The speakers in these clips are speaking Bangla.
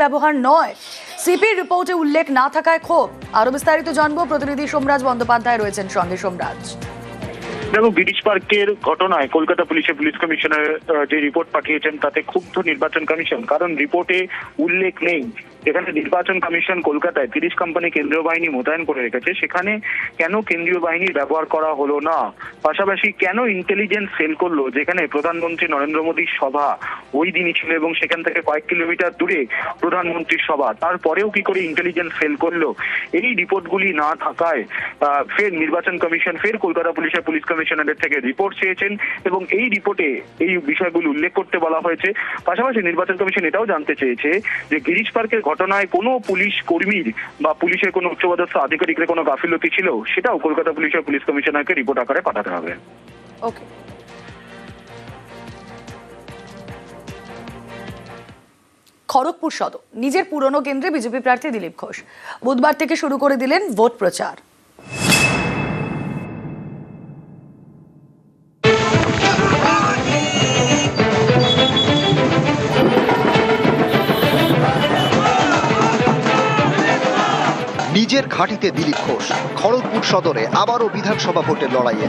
ব্যবহার নয়। সিপির রিপোর্টে উল্লেখ না থাকায় ক্ষোভ। আরো বিস্তারিত জানবো, প্রতিনিধি সোমরাজ বন্দ্যোপাধ্যায় রয়েছেন সঙ্গে। সোমরাজ, দেখো, গিরিশ পার্কের ঘটনায় কলকাতা পুলিশ কমিশনার যে রিপোর্ট পাঠিয়েছেন তাতে ক্ষুব্ধ নির্বাচন কমিশন। কারণ রিপোর্টে উল্লেখ নেই এখানে নির্বাচন কমিশন কলকাতায় 30 কোম্পানি কেন্দ্রীয় বাহিনী মোতায়েন করে রেখেছে, সেখানে কেন কেন্দ্রীয় বাহিনীর ব্যবহার করা হলো না? পাশাপাশি কেন ইন্টেলিজেন্স সেল করলো যেখানে প্রধানমন্ত্রী নরেন্দ্র মোদীর সভা ওই দিনই ছিল এবং সেখান থেকে কয়েক কিলোমিটার দূরে প্রধানমন্ত্রীর সভা, তারপরেও কি করে ইন্টেলিজেন্স সেল করলো? এই রিপোর্টগুলি না থাকায় ফের নির্বাচন কমিশন ফের কলকাতা পুলিশ কমিশনারের থেকে রিপোর্ট চেয়েছেন এবং এই রিপোর্টে এই বিষয়গুলো উল্লেখ করতে বলা হয়েছে। পাশাপাশি নির্বাচন কমিশন এটাও জানতে চেয়েছে যে গিরিশ পার্কের ঘটনায় কোনো পুলিশ কর্মীর বা পুলিশের কোনো উচ্চপদস্থ আধিকারিকের কোনো গাফিলতি ছিল সেটাও কলকাতা পুলিশ কমিশনারকে রিপোর্ট আকারে পাঠাতে হবে। ওকে। খড়গপুর সদর নিজের পুরনো কেন্দ্রে বিজেপি প্রার্থী দিলীপ ঘোষ বুধবার থেকে শুরু করে দিলেন ভোট প্রচার। নিজের ঘাঁটিতে দিলীপ ঘোষ খড়গপুর সদরে আবারও বিধানসভা ভোটের লড়াইয়ে।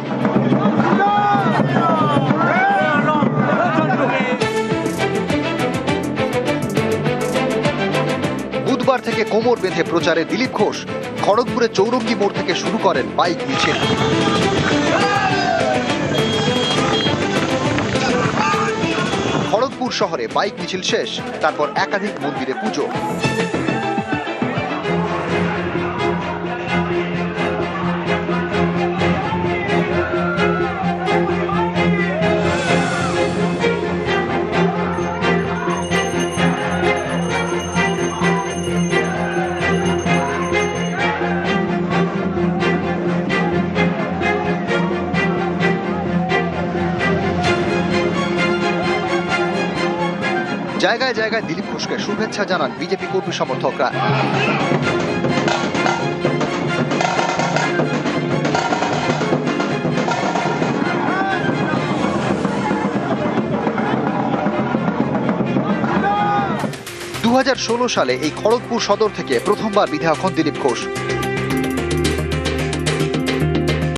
বুধবার থেকে কোমর বেঁধে প্রচারে দিলীপ ঘোষ খড়গপুরে চৌরঙ্গি মোড় থেকে শুরু করেন বাইক মিছিল। খড়গপুর শহরে বাইক মিছিল শেষ, তারপর একাধিক মন্দিরে পুজো। জায়গায় জায়গায় দিলীপ ঘোষকে শুভেচ্ছা জানান বিজেপি কর্মী সমর্থকরা। দু সালে এই খড়গপুর সদর থেকে প্রথমবার বিধায়ক হন দিলীপ ঘোষ।